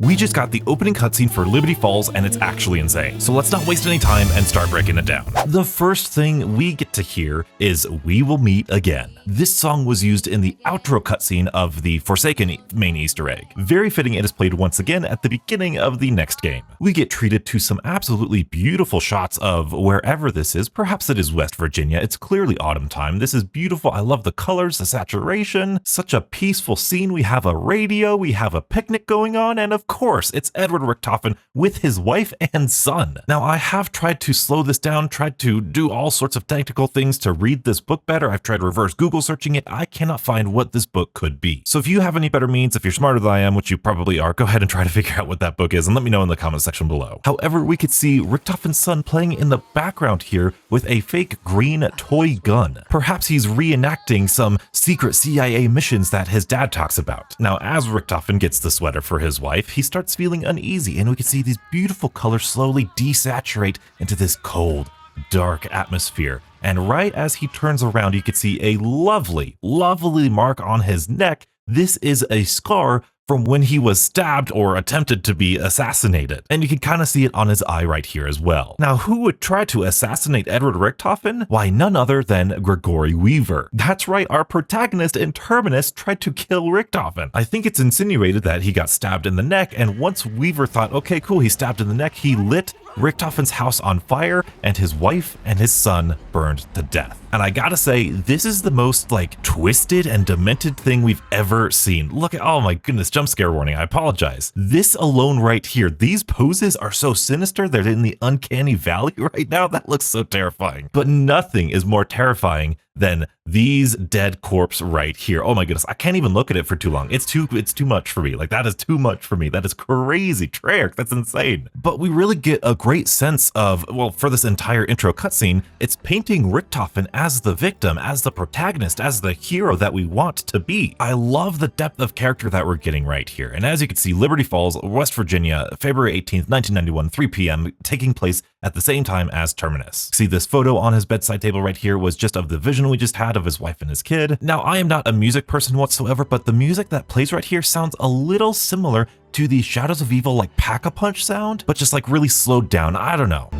We just got the opening cutscene for Liberty Falls and it's actually insane. So let's not waste any time and start breaking it down. The first thing we get to hear is "We Will Meet Again." This song was used in the outro cutscene of the Forsaken main Easter egg. Very fitting it is played once again at the beginning of the next game. We get treated to some absolutely beautiful shots of wherever this is. Perhaps it is West Virginia. It's clearly autumn time. This is beautiful. I love the colors, the saturation, such a peaceful scene. We have a radio, we have a picnic going on, and of course, it's Edward Richtofen with his wife and son. Now, I have tried to slow this down, tried to do all sorts of technical things to read this book better. I've tried reverse Google searching it. I cannot find what this book could be. So if you have any better means, if you're smarter than I am, which you probably are, go ahead and try to figure out what that book is and let me know in the comment section below. However, we could see Richtofen's son playing in the background here with a fake green toy gun. Perhaps he's reenacting some secret CIA missions that his dad talks about. Now, as Richtofen gets the sweater for his wife, he starts feeling uneasy, and we can see these beautiful colors slowly desaturate into this cold, dark atmosphere. And right as he turns around, you can see a lovely mark on his neck. This is a scar from when he was stabbed or attempted to be assassinated. And you can kind of see it on his eye right here as well. Now, who would try to assassinate Edward Richtofen? Why, none other than Gregory Weaver. That's right, our protagonist in Terminus tried to kill Richtofen. I think it's insinuated that he got stabbed in the neck, and once Weaver thought, okay, cool, he's stabbed in the neck, he lit Richtofen's house on fire, and his wife and his son burned to death. And I gotta say, this is the most twisted and demented thing we've ever seen. Look at, oh my goodness, jump scare warning, I apologize. This alone right here, these poses are so sinister, they're in the uncanny valley right now. That looks so terrifying. But nothing is more terrifying than these dead corpse right here. Oh my goodness, I can't even look at it for too long. It's too much for me. That is too much for me. That is crazy. Treyarch, that's insane. But we really get a great sense of, well, for this entire intro cutscene, it's painting Richtofen as the victim, as the protagonist, as the hero that we want to be. I love the depth of character that we're getting right here. And as you can see, Liberty Falls, West Virginia, February 18th, 1991, 3 p.m., taking place at the same time as Terminus. See, this photo on his bedside table right here was just of the vision we just had of his wife and his kid. Now, I am not a music person whatsoever, but the music that plays right here sounds a little similar to the Shadows of Evil Pack-a-Punch sound, but just really slowed down. I don't know.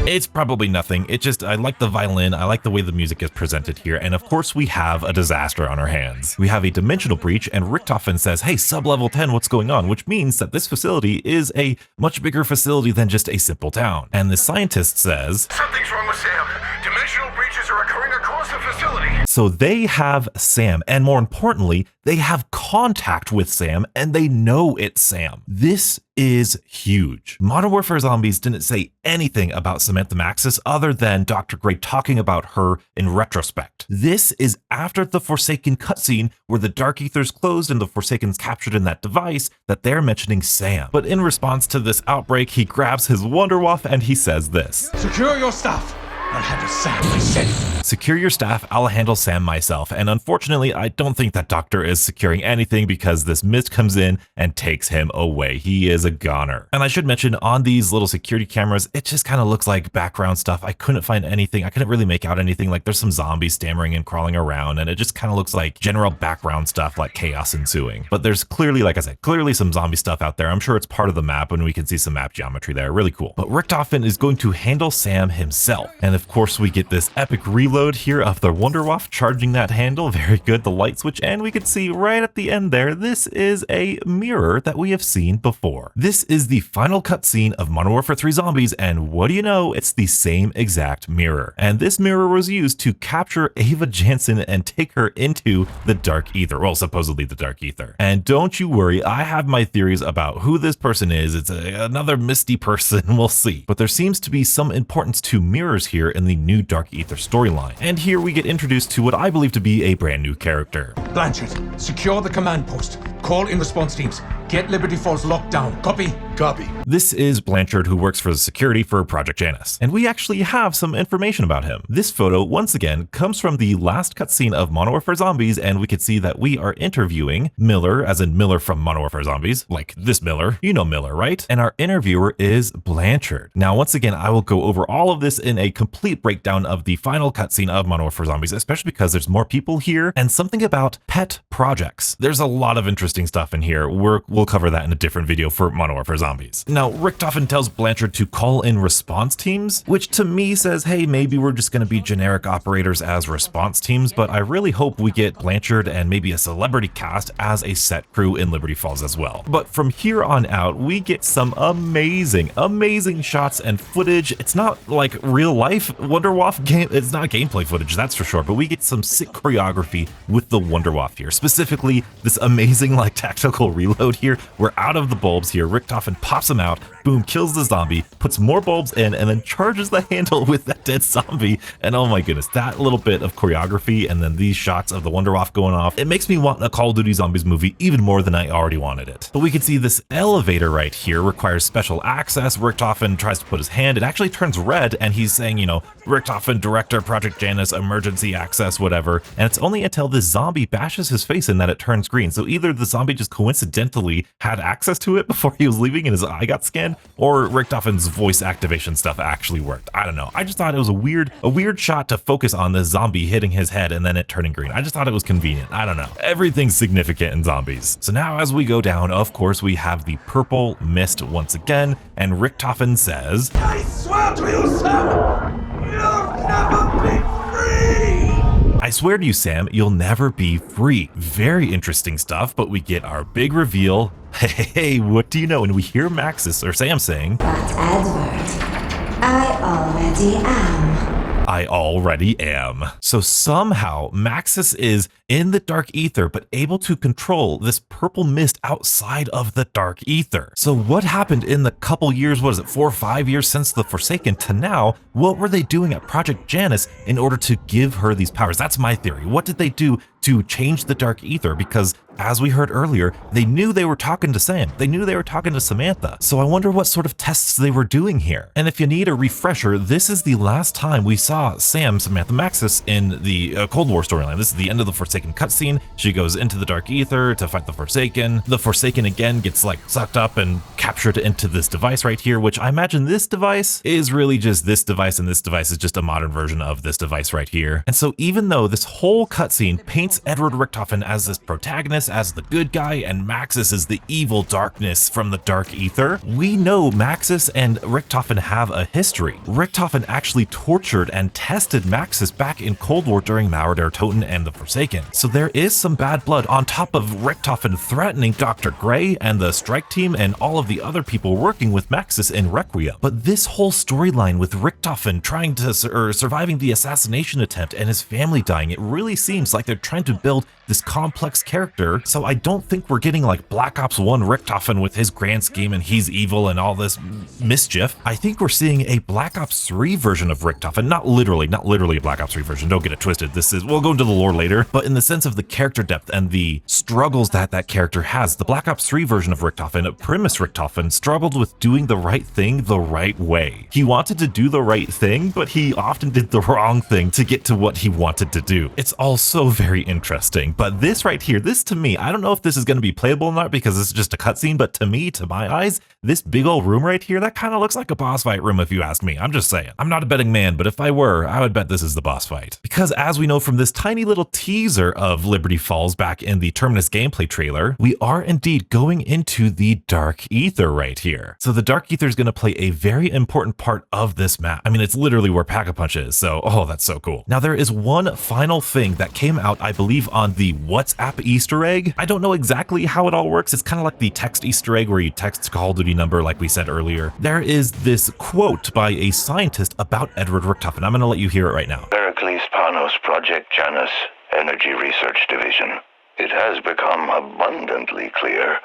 It's probably nothing. I like the violin, I like the way the music is presented here, and of course we have a disaster on our hands. We have a dimensional breach, and Richtofen says, hey, sub-level 10, what's going on? Which means that this facility is a much bigger facility than just a simple town. And the scientist says, something's wrong with Sam. Dimensional breaches are occurring across the facility. So they have Sam, and more importantly, they have contact with Sam, and they know it's Sam. This is huge. Modern Warfare Zombies didn't say anything about Samantha Maxis other than Dr. Gray talking about her in retrospect. This is after the Forsaken cutscene where the Dark Aether's closed and the Forsaken's captured in that device that they're mentioning Sam. But in response to this outbreak, he grabs his Wonderwaffe and he says this. Secure your stuff. I'll handle Sam myself. Secure your staff, I'll handle Sam myself. And unfortunately, I don't think that doctor is securing anything because this mist comes in and takes him away. He is a goner. And I should mention, on these little security cameras, it just kind of looks like background stuff. I couldn't find anything. I couldn't really make out anything. There's some zombies stammering and crawling around, and it just kind of looks like general background stuff, like chaos ensuing. But there's clearly, like I said, clearly some zombie stuff out there. I'm sure it's part of the map, and we can see some map geometry there. Really cool. But Richtofen is going to handle Sam himself. And of course, we get this epic reload here of the Wonderwaffe charging that handle. Very good, the light switch, and we can see right at the end there, this is a mirror that we have seen before. This is the final cutscene of Modern Warfare 3 Zombies, and what do you know, it's the same exact mirror. And this mirror was used to capture Ava Jansen and take her into the Dark Aether, well, supposedly the Dark Aether. And don't you worry, I have my theories about who this person is. It's another misty person, we'll see. But there seems to be some importance to mirrors here in the new Dark Aether storyline. And here we get introduced to what I believe to be a brand new character. Blanchard, secure the command post. Call in response teams. Get Liberty Falls locked down. Copy? Copy. This is Blanchard, who works for the security for Project Janus, and we actually have some information about him. This photo, once again, comes from the last cutscene of Modern Warfare Zombies, and we can see that we are interviewing Miller, as in Miller from Modern Warfare Zombies, like this Miller. You know Miller, right? And our interviewer is Blanchard. Now, once again, I will go over all of this in a complete breakdown of the final cutscene of Modern Warfare Zombies, especially because there's more people here and something about pet projects. There's a lot of interesting stuff in here. We'll cover that in a different video for Modern Warfare Zombies. Now, Richtofen tells Blanchard to call in response teams, which to me says, hey, maybe we're just going to be generic operators as response teams, but I really hope we get Blanchard and maybe a celebrity cast as a set crew in Liberty Falls as well. But from here on out, we get some amazing shots and footage. It's not like real life Wonderwaffe game. It's not gameplay footage, that's for sure, but we get some sick choreography with the Wonderwaffe here. Specifically, this amazing like tactical reload here. We're out of the bulbs here. Richtofen pops them out, boom, kills the zombie, puts more bulbs in, and then charges the handle with that dead zombie. And oh my goodness, that little bit of choreography and then these shots of the Wonderwaffe going off, it makes me want a Call of Duty Zombies movie even more than I already wanted it. But we can see this elevator right here requires special access. Richtofen tries to put his hand, it actually turns red, and he's saying, you know, Richtofen, Director, Project Janus, emergency access, whatever. And it's only until this zombie bashes his face in that it turns green. So either the zombie just coincidentally had access to it before he was leaving and his eye got scanned, or Richtofen's voice activation stuff actually worked. I don't know. I just thought it was a weird shot to focus on the zombie hitting his head and then it turning green. I just thought it was convenient. I don't know. Everything's significant in zombies. So now as we go down, of course, we have the purple mist once again, and Richtofen says, I swear to you, Sam, you'll never be free! I swear to you, Sam, you'll never be free. Very interesting stuff, but we get our big reveal. Hey, what do you know? And we hear Maxis, or Sam, saying, But Edward, I already am. So somehow Maxis is in the Dark Aether, but able to control this purple mist outside of the Dark Aether. So what happened in the couple years, what is it, 4 or 5 years since the Forsaken to now? What were they doing at Project Janus in order to give her these powers? That's my theory. What did they do to change the Dark Aether? Because as we heard earlier, they knew they were talking to Sam. They knew they were talking to Samantha. So I wonder what sort of tests they were doing here. And if you need a refresher, this is the last time we saw Sam, Samantha Maxis, in the Cold War storyline. This is the end of the Forsaken cutscene. She goes into the Dark Aether to fight the Forsaken. The Forsaken again gets like sucked up and captured into this device right here, which I imagine this device is really just this device, and this device is just a modern version of this device right here. And so even though this whole cutscene paints Edward Richtofen as this protagonist, as the good guy, and Maxis is the evil darkness from the Dark Aether, we know Maxis and Richtofen have a history. Richtofen actually tortured and tested Maxis back in Cold War during Mauer der Toten and the Forsaken. So there is some bad blood on top of Richtofen threatening Dr. Gray and the strike team and all of the other people working with Maxis in Requiem. But this whole storyline with Richtofen trying to surviving the assassination attempt and his family dying, it really seems like they're trying to build this complex character. So I don't think we're getting like Black Ops 1 Richtofen with his grand scheme and he's evil and all this mischief. I think we're seeing a Black Ops 3 version of Richtofen, not literally a Black Ops 3 version, don't get it twisted. We'll go into the lore later, but in the sense of the character depth and the struggles that character has. The Black Ops 3 version of Richtofen, Primus Richtofen, struggled with doing the right thing the right way. He wanted to do the right thing, but he often did the wrong thing to get to what he wanted to do. It's all so very interesting, but this right here, this to me, I don't know if this is going to be playable or not because this is just a cutscene, but to me, to my eyes, this big old room right here, that kind of looks like a boss fight room if you ask me. I'm just saying. I'm not a betting man, but if I were, I would bet this is the boss fight. Because as we know from this tiny little teaser of Liberty Falls back in the Terminus gameplay trailer, we are indeed going into the Dark Aether right here. So the Dark Aether is going to play a very important part of this map. I mean, it's literally where Pack-a-Punch is, so oh, that's so cool. Now there is one final thing that came out, I believe, on the WhatsApp Easter egg. I don't know exactly how it all works. It's kind of like the text Easter egg where you text Call of Duty number like we said earlier. There is this quote by a scientist about Edward Richtofen. I'm going to let you hear it right now. Pericles Panos, Project Janus, Energy Research Division. It has become abundantly clear.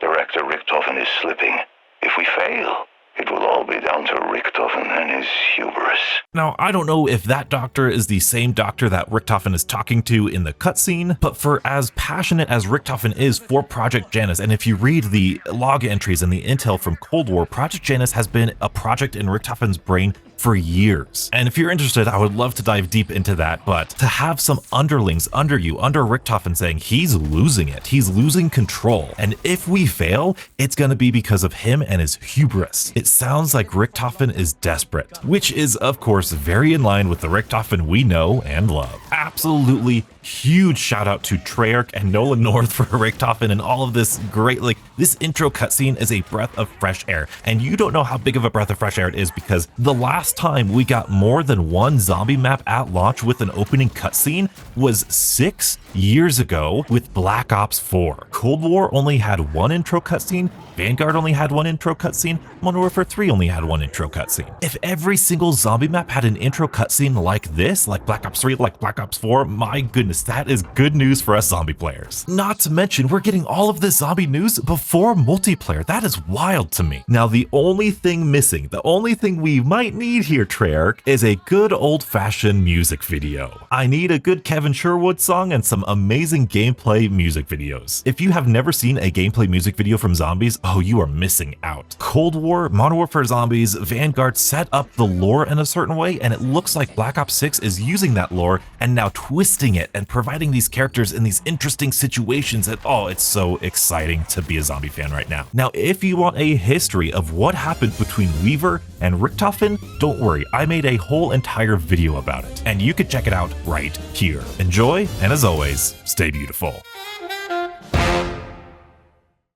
Director Richtofen is slipping. If we fail, It will all be down to Richtofen and his hubris. Now, I don't know if that doctor is the same doctor that Richtofen is talking to in the cutscene, but for as passionate as Richtofen is for Project Janus, and if you read the log entries and the intel from Cold War, Project Janus has been a project in Richtofen's brain for years. And if you're interested, I would love to dive deep into that, but to have some underlings under you, under Richtofen, saying he's losing it, he's losing control, and if we fail, it's gonna be because of him and his hubris. It sounds like Richtofen is desperate, which is of course very in line with the Richtofen we know and love. Absolutely huge shout out to Treyarch and Nolan North for Richtofen and all of this great, this intro cutscene is a breath of fresh air, and you don't know how big of a breath of fresh air it is because the last time we got more than one zombie map at launch with an opening cutscene was 6 years ago with Black Ops 4. Cold War only had one intro cutscene, Vanguard only had one intro cutscene, Modern Warfare 3 only had one intro cutscene. If every single zombie map had an intro cutscene like this, like Black Ops 3, like Black Ops 4, my goodness, that is good news for us zombie players. Not to mention, we're getting all of this zombie news before multiplayer. That is wild to me. Now, the only thing missing, the only thing we might need here, Treyarch, is a good old-fashioned music video. I need a good Kevin Sherwood song and some amazing gameplay music videos. If you have never seen a gameplay music video from zombies, oh, you are missing out. Cold War, Modern Warfare Zombies, Vanguard set up the lore in a certain way, and it looks like Black Ops 6 is using that lore and now twisting it and providing these characters in these interesting situations that, oh, it's so exciting to be a zombie fan right now. Now, if you want a history of what happened between Weaver and Richtofen, don't worry, I made a whole entire video about it, and you can check it out right here. Enjoy, and as always, stay beautiful.